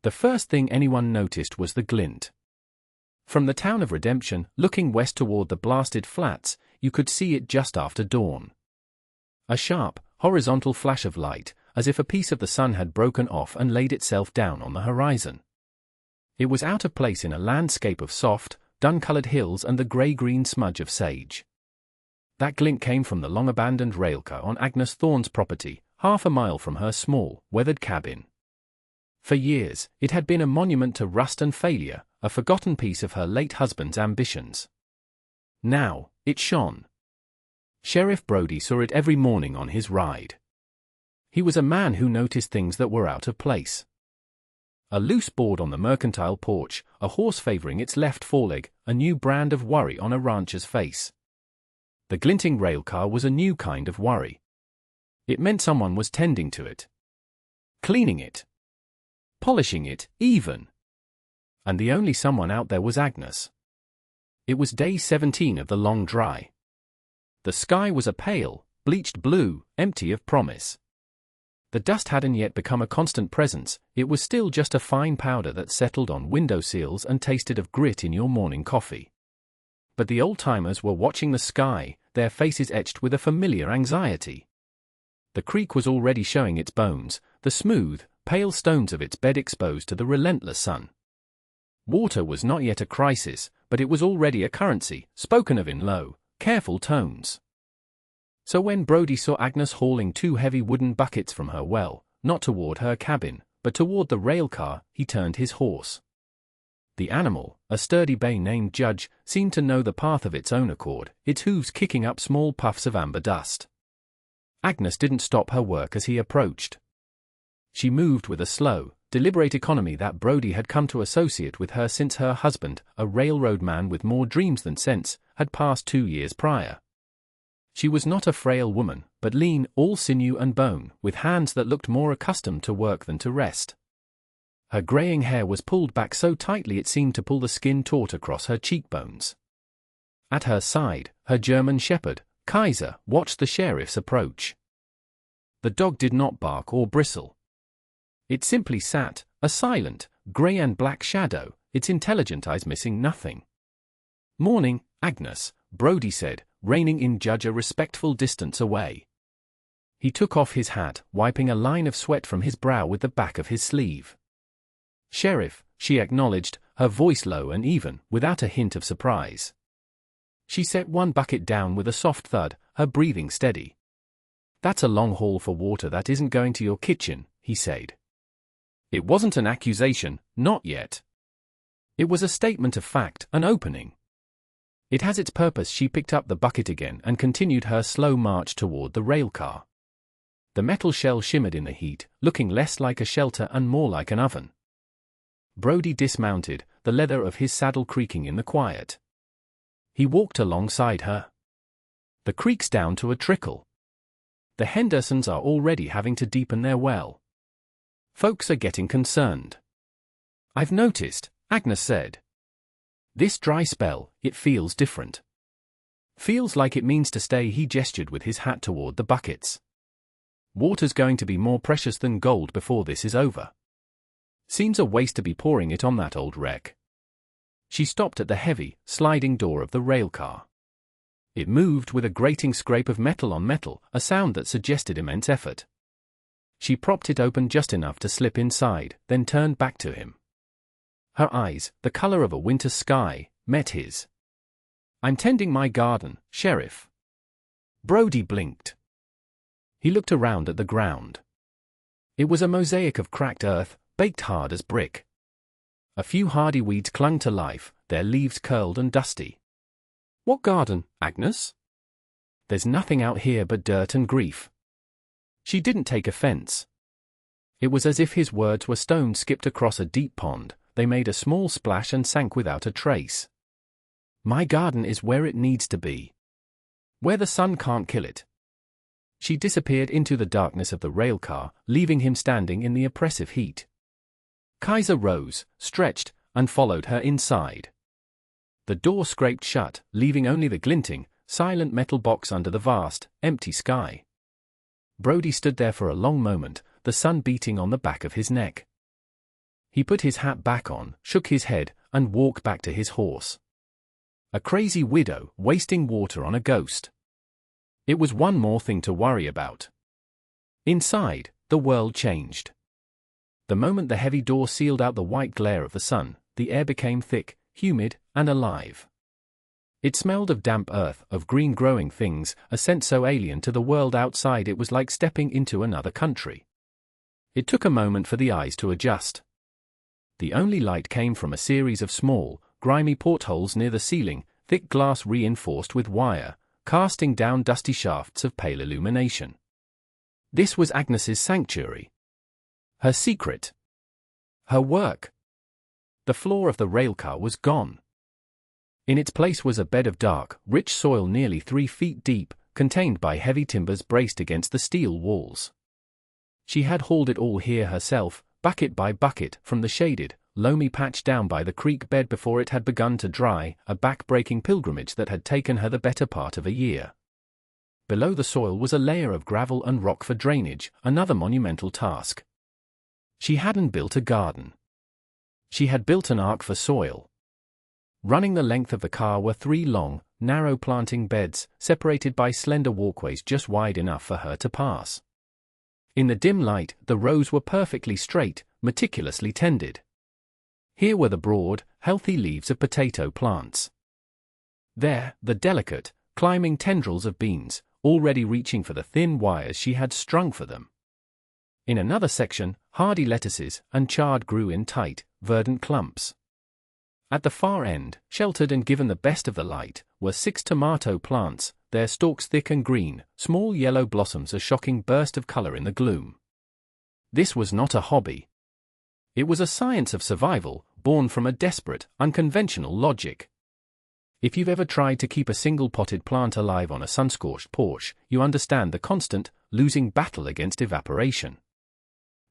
The first thing anyone noticed was the glint. From the town of Redemption, looking west toward the blasted flats, you could see it just after dawn. A sharp, horizontal flash of light, as if a piece of the sun had broken off and laid itself down on the horizon. It was out of place in a landscape of soft, dun-colored hills and the grey-green smudge of sage. That glint came from the long-abandoned railcar on Agnes Thorne's property, half a mile from her small, weathered cabin. For years, it had been a monument to rust and failure, a forgotten piece of her late husband's ambitions. Now, it shone. Sheriff Brody saw it every morning on his ride. He was a man who noticed things that were out of place. A loose board on the mercantile porch, a horse favoring its left foreleg, a new brand of worry on a rancher's face. The glinting railcar was a new kind of worry. It meant someone was tending to it. Cleaning it. Polishing it, even. And the only someone out there was Agnes. It was day 17 of the long dry. The sky was a pale, bleached blue, empty of promise. The dust hadn't yet become a constant presence, it was still just a fine powder that settled on windowsills and tasted of grit in your morning coffee. But the old-timers were watching the sky, their faces etched with a familiar anxiety. The creek was already showing its bones, the smooth, pale stones of its bed exposed to the relentless sun. Water was not yet a crisis, but it was already a currency, spoken of in low, careful tones. So when Brody saw Agnes hauling 2 heavy wooden buckets from her well, not toward her cabin, but toward the railcar, he turned his horse. The animal, a sturdy bay named Judge, seemed to know the path of its own accord, its hooves kicking up small puffs of amber dust. Agnes didn't stop her work as he approached. She moved with a slow, deliberate economy that Brody had come to associate with her since her husband, a railroad man with more dreams than sense, had passed 2 years prior. She was not a frail woman, but lean, all sinew and bone, with hands that looked more accustomed to work than to rest. Her graying hair was pulled back so tightly it seemed to pull the skin taut across her cheekbones. At her side, her German shepherd, Kaiser, watched the sheriff's approach. The dog did not bark or bristle. It simply sat, a silent, grey and black shadow, its intelligent eyes missing nothing. "Morning, Agnes," Brody said, reining in Judge a respectful distance away. He took off his hat, wiping a line of sweat from his brow with the back of his sleeve. "Sheriff," she acknowledged, her voice low and even, without a hint of surprise. She set one bucket down with a soft thud, her breathing steady. "That's a long haul for water that isn't going to your kitchen," he said. It wasn't an accusation, not yet. It was a statement of fact, an opening. It has its purpose. She picked up the bucket again and continued her slow march toward the railcar. The metal shell shimmered in the heat, looking less like a shelter and more like an oven. Brody dismounted, the leather of his saddle creaking in the quiet. He walked alongside her. "The creek's down to a trickle. The Hendersons are already having to deepen their well. Folks are getting concerned." "I've noticed," Agnes said. "This dry spell, it feels different. Feels like it means to stay." He gestured with his hat toward the buckets. "Water's going to be more precious than gold before this is over. Seems a waste to be pouring it on that old wreck." She stopped at the heavy, sliding door of the railcar. It moved with a grating scrape of metal on metal, a sound that suggested immense effort. She propped it open just enough to slip inside, then turned back to him. Her eyes, the color of a winter sky, met his. "I'm tending my garden, Sheriff." Brody blinked. He looked around at the ground. It was a mosaic of cracked earth, baked hard as brick. A few hardy weeds clung to life, their leaves curled and dusty. "What garden, Agnes?" "There's nothing out here but dirt and grief." She didn't take offense. It was as if his words were stones skipped across a deep pond. They made a small splash and sank without a trace. "My garden is where it needs to be. Where the sun can't kill it." She disappeared into the darkness of the railcar, leaving him standing in the oppressive heat. Kaiser rose, stretched, and followed her inside. The door scraped shut, leaving only the glinting, silent metal box under the vast, empty sky. Brody stood there for a long moment, the sun beating on the back of his neck. He put his hat back on, shook his head, and walked back to his horse. A crazy widow, wasting water on a ghost. It was one more thing to worry about. Inside, the world changed. The moment the heavy door sealed out the white glare of the sun, the air became thick, humid, and alive. It smelled of damp earth, of green growing things, a scent so alien to the world outside it was like stepping into another country. It took a moment for the eyes to adjust. The only light came from a series of small, grimy portholes near the ceiling, thick glass reinforced with wire, casting down dusty shafts of pale illumination. This was Agnes's sanctuary. Her secret. Her work. The floor of the railcar was gone. In its place was a bed of dark, rich soil nearly 3 feet deep, contained by heavy timbers braced against the steel walls. She had hauled it all here herself, bucket by bucket, from the shaded, loamy patch down by the creek bed before it had begun to dry, a back-breaking pilgrimage that had taken her the better part of a year. Below the soil was a layer of gravel and rock for drainage, another monumental task. She hadn't built a garden. She had built an ark for soil. Running the length of the car were 3 long, narrow planting beds, separated by slender walkways just wide enough for her to pass. In the dim light, the rows were perfectly straight, meticulously tended. Here were the broad, healthy leaves of potato plants. There, the delicate, climbing tendrils of beans, already reaching for the thin wires she had strung for them. In another section, hardy lettuces and chard grew in tight, verdant clumps. At the far end, sheltered and given the best of the light, were 6 tomato plants, their stalks thick and green, small yellow blossoms a shocking burst of color in the gloom. This was not a hobby. It was a science of survival, born from a desperate, unconventional logic. If you've ever tried to keep a single potted plant alive on a sun-scorched porch, you understand the constant, losing battle against evaporation.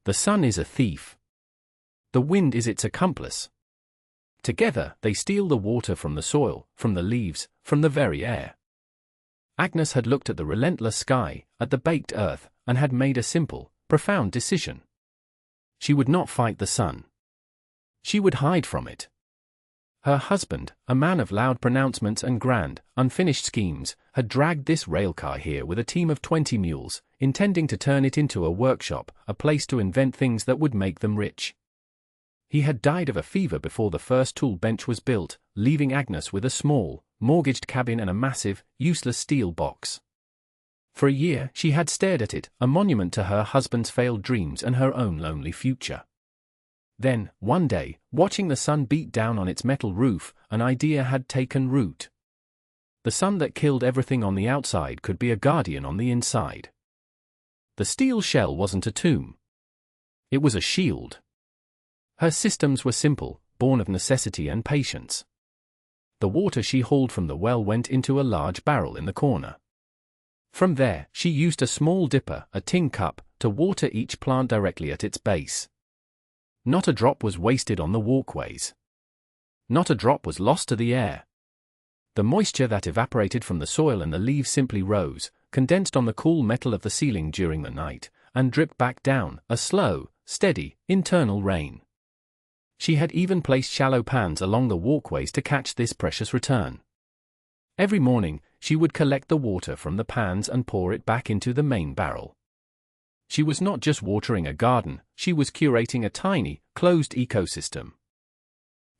The sun is a thief. The wind is its accomplice. Together, they steal the water from the soil, from the leaves, from the very air. Agnes had looked at the relentless sky, at the baked earth, and had made a simple, profound decision. She would not fight the sun. She would hide from it. Her husband, a man of loud pronouncements and grand, unfinished schemes, had dragged this railcar here with a team of 20 mules, intending to turn it into a workshop, a place to invent things that would make them rich. He had died of a fever before the first tool bench was built, leaving Agnes with a small, mortgaged cabin and a massive, useless steel box. For a year she had stared at it, a monument to her husband's failed dreams and her own lonely future. Then, one day, watching the sun beat down on its metal roof, an idea had taken root. The sun that killed everything on the outside could be a guardian on the inside. The steel shell wasn't a tomb. It was a shield. Her systems were simple, born of necessity and patience. The water she hauled from the well went into a large barrel in the corner. From there, she used a small dipper, a tin cup, to water each plant directly at its base. Not a drop was wasted on the walkways. Not a drop was lost to the air. The moisture that evaporated from the soil and the leaves simply rose, condensed on the cool metal of the ceiling during the night, and dripped back down, a slow, steady, internal rain. She had even placed shallow pans along the walkways to catch this precious return. Every morning, she would collect the water from the pans and pour it back into the main barrel. She was not just watering a garden, she was curating a tiny, closed ecosystem.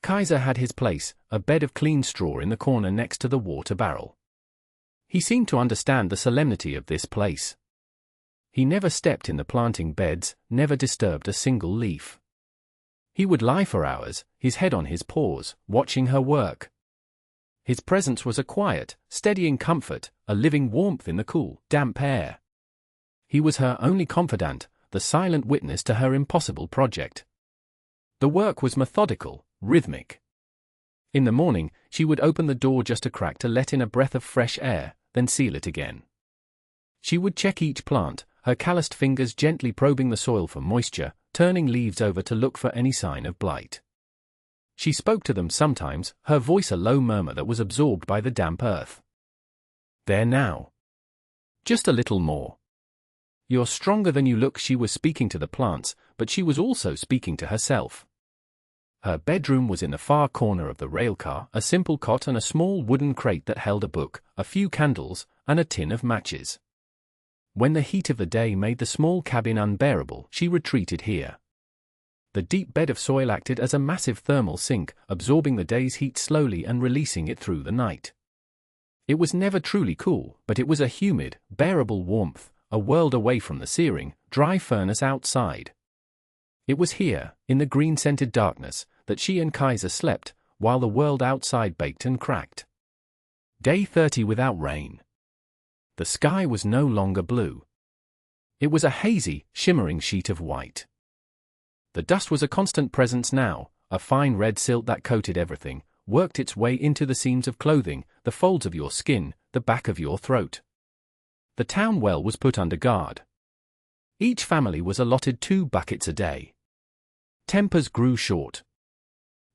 Kaiser had his place, a bed of clean straw in the corner next to the water barrel. He seemed to understand the solemnity of this place. He never stepped in the planting beds, never disturbed a single leaf. He would lie for hours, his head on his paws, watching her work. His presence was a quiet, steadying comfort, a living warmth in the cool, damp air. He was her only confidant, the silent witness to her impossible project. The work was methodical, rhythmic. In the morning, she would open the door just a crack to let in a breath of fresh air, then seal it again. She would check each plant, her calloused fingers gently probing the soil for moisture, turning leaves over to look for any sign of blight. She spoke to them sometimes, her voice a low murmur that was absorbed by the damp earth. There now. Just a little more. You're stronger than you look. She was speaking to the plants, but she was also speaking to herself. Her bedroom was in the far corner of the railcar, a simple cot and a small wooden crate that held a book, a few candles, and a tin of matches. When the heat of the day made the small cabin unbearable, she retreated here. The deep bed of soil acted as a massive thermal sink, absorbing the day's heat slowly and releasing it through the night. It was never truly cool, but it was a humid, bearable warmth, a world away from the searing, dry furnace outside. It was here, in the green-scented darkness, that she and Kaiser slept, while the world outside baked and cracked. Day 30 without rain. The sky was no longer blue. It was a hazy, shimmering sheet of white. The dust was a constant presence now, a fine red silt that coated everything, worked its way into the seams of clothing, the folds of your skin, the back of your throat. The town well was put under guard. Each family was allotted 2 buckets a day. Tempers grew short.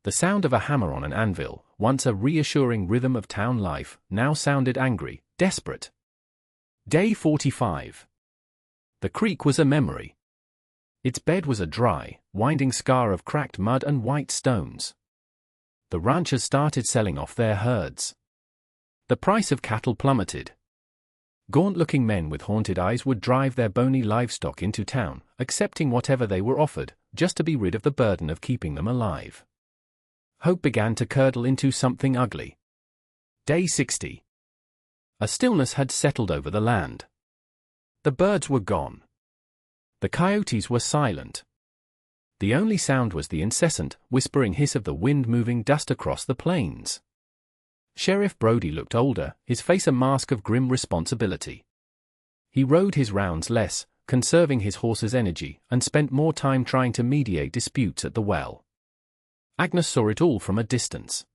The sound of a hammer on an anvil, once a reassuring rhythm of town life, now sounded angry, desperate. Day 45. The creek was a memory. Its bed was a dry, winding scar of cracked mud and white stones. The ranchers started selling off their herds. The price of cattle plummeted. Gaunt-looking men with haunted eyes would drive their bony livestock into town, accepting whatever they were offered, just to be rid of the burden of keeping them alive. Hope began to curdle into something ugly. Day 60. A stillness had settled over the land. The birds were gone. The coyotes were silent. The only sound was the incessant, whispering hiss of the wind moving dust across the plains. Sheriff Brody looked older, his face a mask of grim responsibility. He rode his rounds less, conserving his horse's energy, and spent more time trying to mediate disputes at the well. Agnes saw it all from a distance.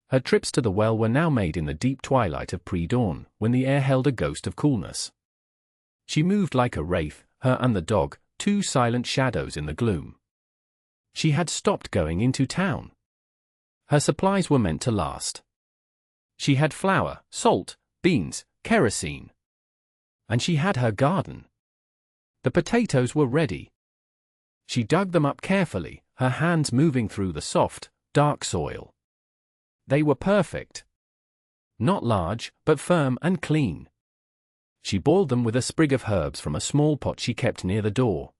Her trips to the well were now made in the deep twilight of pre-dawn, when the air held a ghost of coolness. She moved like a wraith, her and the dog, 2 silent shadows in the gloom. She had stopped going into town. Her supplies were meant to last. She had flour, salt, beans, kerosene. And she had her garden. The potatoes were ready. She dug them up carefully, her hands moving through the soft, dark soil. They were perfect. Not large, but firm and clean. She boiled them with a sprig of herbs from a small pot she kept near the door.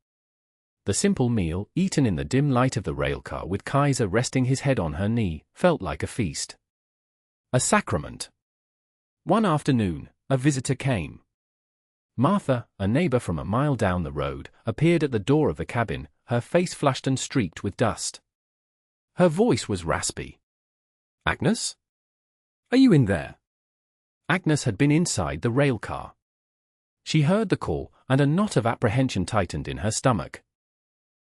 The simple meal, eaten in the dim light of the railcar with Kaiser resting his head on her knee, felt like a feast. A sacrament. One afternoon, a visitor came. Martha, a neighbor from a mile down the road, appeared at the door of the cabin, her face flushed and streaked with dust. Her voice was raspy. "Agnes? Are you in there?" Agnes had been inside the railcar. She heard the call, and a knot of apprehension tightened in her stomach.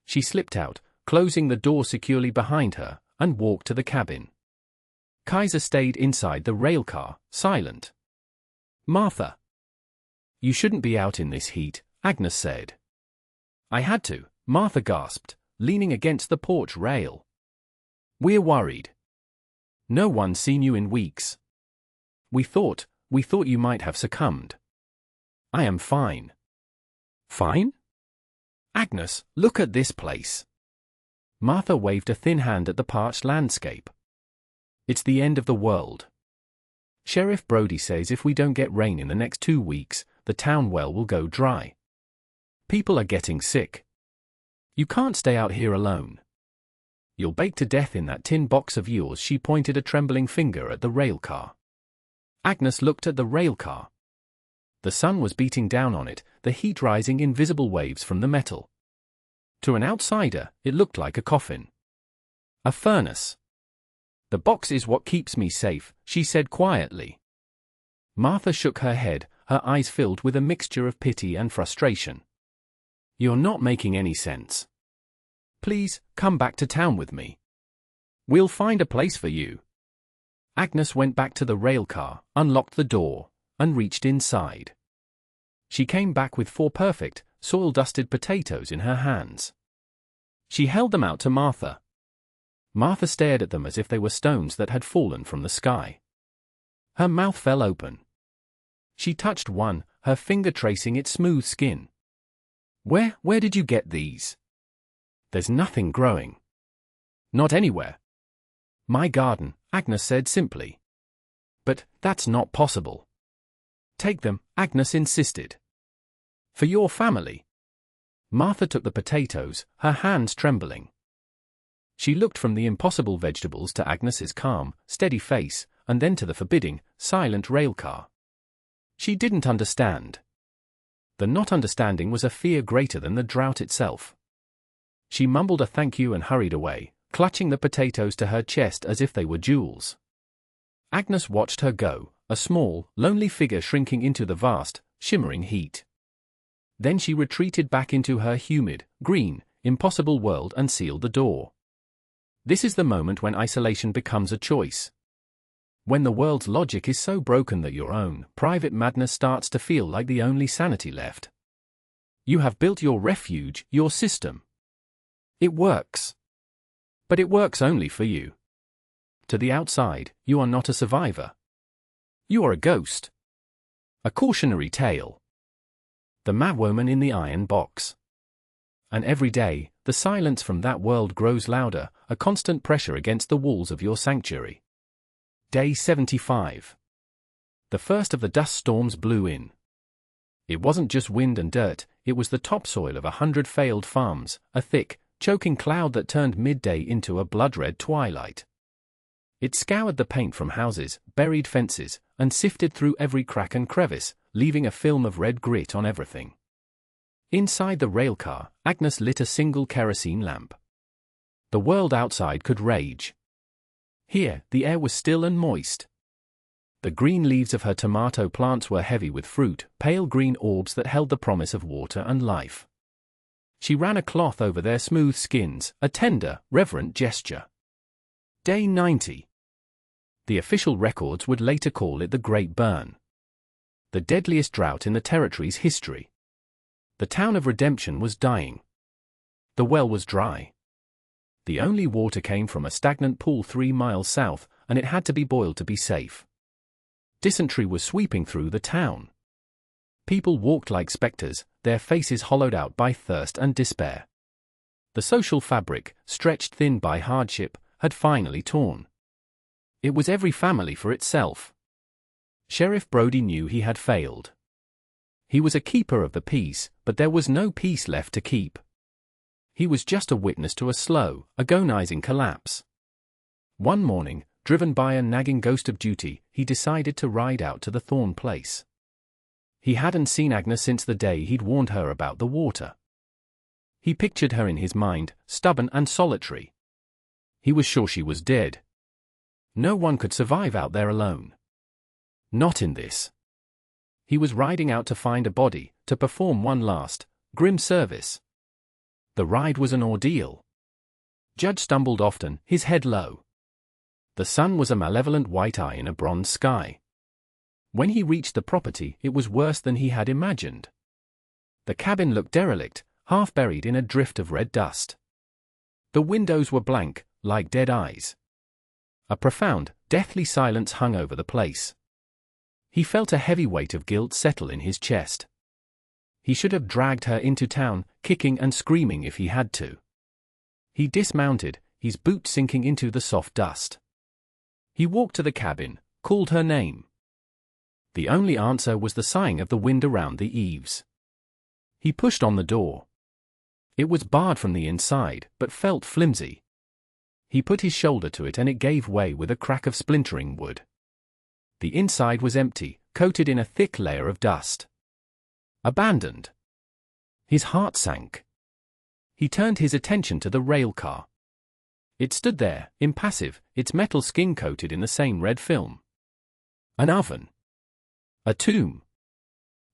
She slipped out, closing the door securely behind her, and walked to the cabin. Kaiser stayed inside the railcar, silent. "Martha. You shouldn't be out in this heat," Agnes said. "I had to," Martha gasped, leaning against the porch rail. "We're worried. No one's seen you in weeks. We thought you might have succumbed." "I am fine." "Fine? Agnes, look at this place." Martha waved a thin hand at the parched landscape. "It's the end of the world. Sheriff Brody says if we don't get rain in the next 2 weeks, the town well will go dry. People are getting sick. You can't stay out here alone. You'll bake to death in that tin box of yours." She pointed a trembling finger at the railcar. Agnes looked at the railcar. The sun was beating down on it, the heat rising in visible waves from the metal. To an outsider, it looked like a coffin. A furnace. "The box is what keeps me safe," she said quietly. Martha shook her head, her eyes filled with a mixture of pity and frustration. "You're not making any sense. Please, come back to town with me. We'll find a place for you." Agnes went back to the railcar, unlocked the door, and reached inside. She came back with 4 perfect, soil-dusted potatoes in her hands. She held them out to Martha. Martha stared at them as if they were stones that had fallen from the sky. Her mouth fell open. She touched one, her finger tracing its smooth skin. Where did you get these? There's nothing growing." Not anywhere. My garden, Agnes said simply. But that's not possible. Take them, Agnes insisted. For your family. Martha took the potatoes, her hands trembling. She looked from the impossible vegetables to Agnes's calm, steady face, and then to the forbidding, silent railcar. She didn't understand. The not understanding was a fear greater than the drought itself. She mumbled a thank you and hurried away, clutching the potatoes to her chest as if they were jewels. Agnes watched her go, a small, lonely figure shrinking into the vast, shimmering heat. Then she retreated back into her humid, green, impossible world and sealed the door. This is the moment when isolation becomes a choice. When the world's logic is so broken that your own private madness starts to feel like the only sanity left. You have built your refuge, your system. It works. But it works only for you. To the outside, you are not a survivor. You are a ghost. A cautionary tale. The madwoman in the iron box. And every day, the silence from that world grows louder, a constant pressure against the walls of your sanctuary. Day 75. The first of the dust storms blew in. It wasn't just wind and dirt, it was the topsoil of 100 failed farms, a thick, choking cloud that turned midday into a blood-red twilight. It scoured the paint from houses, buried fences, and sifted through every crack and crevice, leaving a film of red grit on everything. Inside the railcar, Agnes lit a single kerosene lamp. The world outside could rage. Here, the air was still and moist. The green leaves of her tomato plants were heavy with fruit, pale green orbs that held the promise of water and life. She ran a cloth over their smooth skins, a tender, reverent gesture. Day 90. The official records would later call it the Great Burn. The deadliest drought in the territory's history. The town of Redemption was dying. The well was dry. The only water came from a stagnant pool 3 miles south, and it had to be boiled to be safe. Dysentery was sweeping through the town. People walked like specters, their faces hollowed out by thirst and despair. The social fabric, stretched thin by hardship, had finally torn. It was every family for itself. Sheriff Brody knew he had failed. He was a keeper of the peace, but there was no peace left to keep. He was just a witness to a slow, agonizing collapse. One morning, driven by a nagging ghost of duty, he decided to ride out to the Thorn place. He hadn't seen Agnes since the day he'd warned her about the water. He pictured her in his mind, stubborn and solitary. He was sure she was dead. No one could survive out there alone. Not in this. He was riding out to find a body, to perform one last, grim service. The ride was an ordeal. Judge stumbled often, his head low. The sun was a malevolent white eye in a bronze sky. When he reached the property, it was worse than he had imagined. The cabin looked derelict, half buried in a drift of red dust. The windows were blank, like dead eyes. A profound, deathly silence hung over the place. He felt a heavy weight of guilt settle in his chest. He should have dragged her into town, kicking and screaming if he had to. He dismounted, his boots sinking into the soft dust. He walked to the cabin, called her name. The only answer was the sighing of the wind around the eaves. He pushed on the door. It was barred from the inside, but felt flimsy. He put his shoulder to it and it gave way with a crack of splintering wood. The inside was empty, coated in a thick layer of dust. Abandoned. His heart sank. He turned his attention to the railcar. It stood there, impassive, its metal skin coated in the same red film. An oven. A tomb.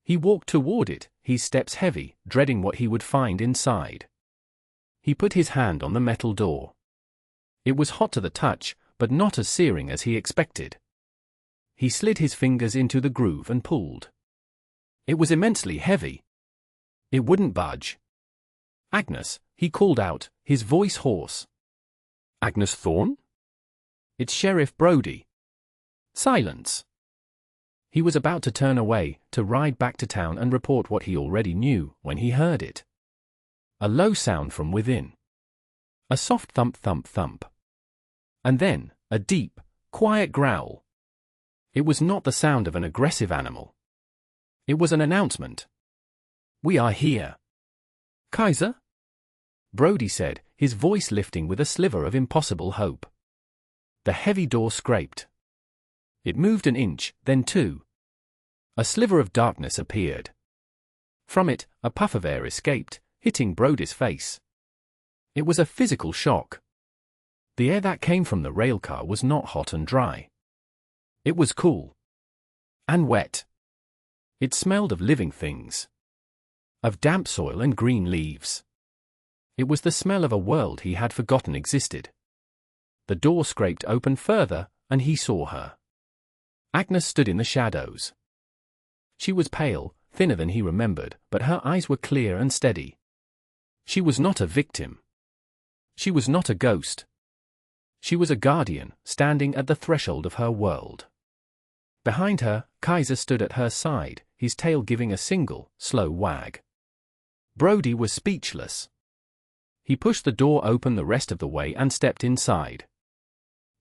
He walked toward it, his steps heavy, dreading what he would find inside. He put his hand on the metal door. It was hot to the touch, but not as searing as he expected. He slid his fingers into the groove and pulled. It was immensely heavy. It wouldn't budge. Agnes, he called out, his voice hoarse. Agnes Thorne? It's Sheriff Brody. Silence. He was about to turn away, to ride back to town and report what he already knew, when he heard it. A low sound from within. A soft thump thump thump. And then, a deep, quiet growl. It was not the sound of an aggressive animal. It was an announcement. "We are here." "Kaiser?" Brody said, his voice lifting with a sliver of impossible hope. The heavy door scraped. It moved an inch, then two. A sliver of darkness appeared. From it, a puff of air escaped, hitting Brody's face. It was a physical shock. The air that came from the railcar was not hot and dry. It was cool. And wet. It smelled of living things. Of damp soil and green leaves. It was the smell of a world he had forgotten existed. The door scraped open further, and he saw her. Agnes stood in the shadows. She was pale, thinner than he remembered, but her eyes were clear and steady. She was not a victim. She was not a ghost. She was a guardian, standing at the threshold of her world. Behind her, Kaiser stood at her side, his tail giving a single, slow wag. Brody was speechless. He pushed the door open the rest of the way and stepped inside.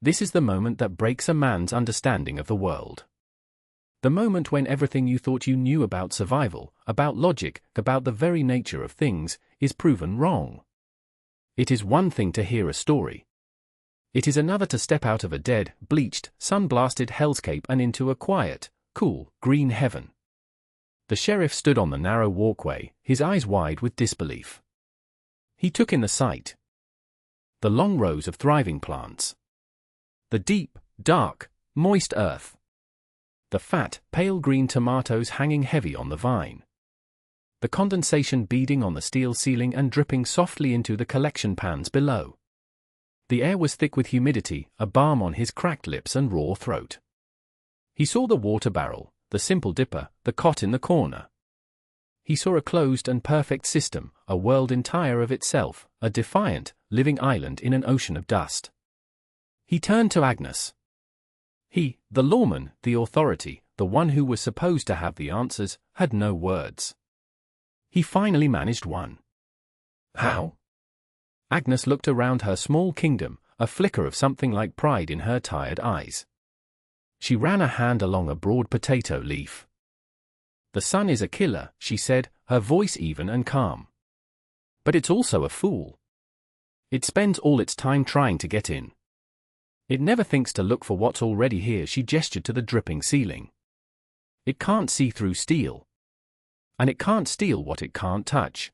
This is the moment that breaks a man's understanding of the world. The moment when everything you thought you knew about survival, about logic, about the very nature of things, is proven wrong. It is one thing to hear a story. It is another to step out of a dead, bleached, sun-blasted hellscape and into a quiet, cool, green heaven. The sheriff stood on the narrow walkway, his eyes wide with disbelief. He took in the sight. The long rows of thriving plants. The deep, dark, moist earth. The fat, pale green tomatoes hanging heavy on the vine. The condensation beading on the steel ceiling and dripping softly into the collection pans below. The air was thick with humidity, a balm on his cracked lips and raw throat. He saw the water barrel, the simple dipper, the cot in the corner. He saw a closed and perfect system, a world entire of itself, a defiant, living island in an ocean of dust. He turned to Agnes. He, the lawman, the authority, the one who was supposed to have the answers, had no words. He finally managed one. "How?" Agnes looked around her small kingdom, a flicker of something like pride in her tired eyes. She ran a hand along a broad potato leaf. "The sun is a killer," she said, her voice even and calm. "But it's also a fool. It spends all its time trying to get in. It never thinks to look for what's already here." She gestured to the dripping ceiling. "It can't see through steel. And it can't steal what it can't touch."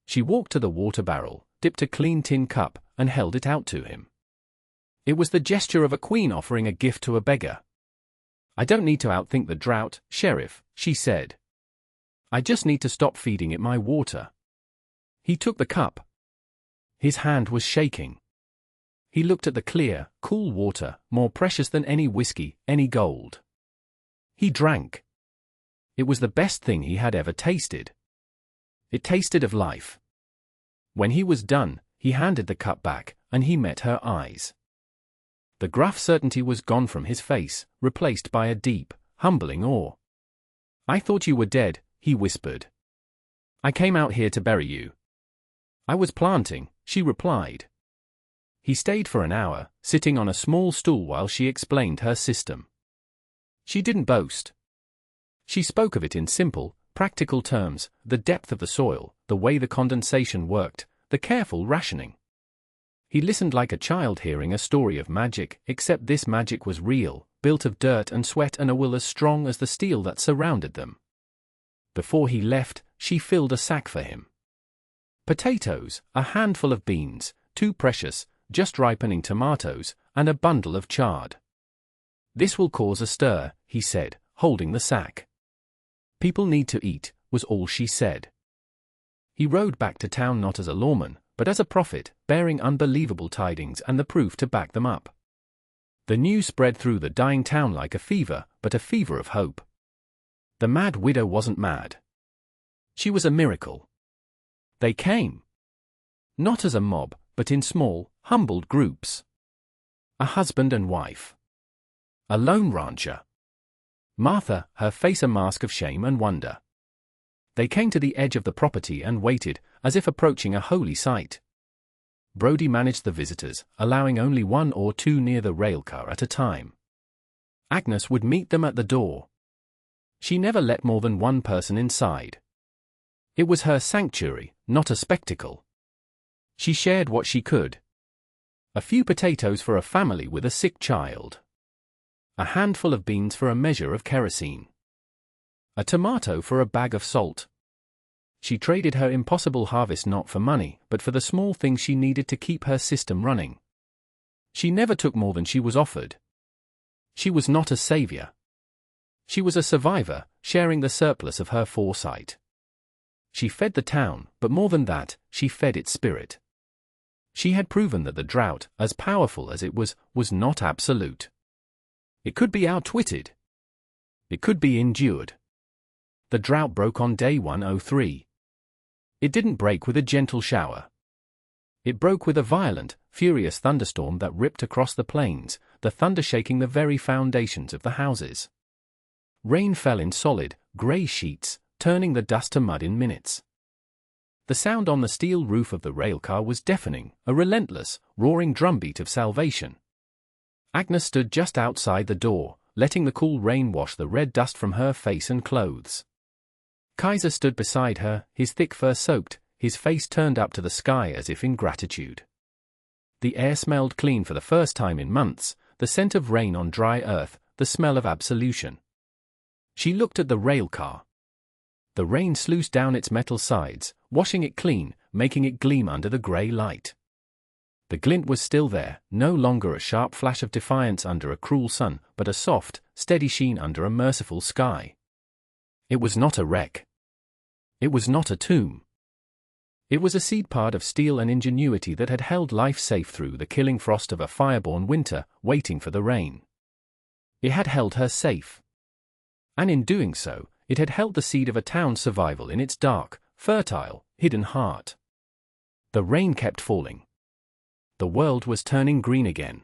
She walked to the water barrel, dipped a clean tin cup, and held it out to him. It was the gesture of a queen offering a gift to a beggar. "I don't need to outthink the drought, Sheriff," she said. "I just need to stop feeding it my water." He took the cup. His hand was shaking. He looked at the clear, cool water, more precious than any whiskey, any gold. He drank. It was the best thing he had ever tasted. It tasted of life. When he was done, he handed the cup back, and he met her eyes. The gruff certainty was gone from his face, replaced by a deep, humbling awe. "I thought you were dead," he whispered. "I came out here to bury you." "I was planting," she replied. He stayed for an hour, sitting on a small stool while she explained her system. She didn't boast. She spoke of it in simple, practical terms, the depth of the soil, the way the condensation worked, the careful rationing. He listened like a child hearing a story of magic, except this magic was real, built of dirt and sweat and a will as strong as the steel that surrounded them. Before he left, she filled a sack for him. Potatoes, a handful of beans, 2 precious, just ripening tomatoes, and a bundle of chard. "This will cause a stir," he said, holding the sack. "People need to eat," was all she said. He rode back to town not as a lawman, but as a prophet, bearing unbelievable tidings and the proof to back them up. The news spread through the dying town like a fever, but a fever of hope. The mad widow wasn't mad. She was a miracle. They came. Not as a mob, but in small, humbled groups. A husband and wife. A lone rancher. Martha, her face a mask of shame and wonder. They came to the edge of the property and waited, as if approaching a holy sight. Brody managed the visitors, allowing only 1 or 2 near the railcar at a time. Agnes would meet them at the door. She never let more than 1 person inside. It was her sanctuary, not a spectacle. She shared what she could. A few potatoes for a family with a sick child. A handful of beans for a measure of kerosene. A tomato for a bag of salt. She traded her impossible harvest not for money, but for the small things she needed to keep her system running. She never took more than she was offered. She was not a savior. She was a survivor, sharing the surplus of her foresight. She fed the town, but more than that, she fed its spirit. She had proven that the drought, as powerful as it was not absolute. It could be outwitted. It could be endured. The drought broke on day 103. It didn't break with a gentle shower. It broke with a violent, furious thunderstorm that ripped across the plains, the thunder shaking the very foundations of the houses. Rain fell in solid, grey sheets, turning the dust to mud in minutes. The sound on the steel roof of the railcar was deafening, a relentless, roaring drumbeat of salvation. Agnes stood just outside the door, letting the cool rain wash the red dust from her face and clothes. Kaiser stood beside her, his thick fur soaked, his face turned up to the sky as if in gratitude. The air smelled clean for the first time in months, the scent of rain on dry earth, the smell of absolution. She looked at the railcar. The rain sluiced down its metal sides, washing it clean, making it gleam under the grey light. The glint was still there, no longer a sharp flash of defiance under a cruel sun, but a soft, steady sheen under a merciful sky. It was not a wreck. It was not a tomb. It was a seed pod of steel and ingenuity that had held life safe through the killing frost of a fireborn winter, waiting for the rain. It had held her safe. And in doing so, it had held the seed of a town's survival in its dark, fertile, hidden heart. The rain kept falling. The world was turning green again.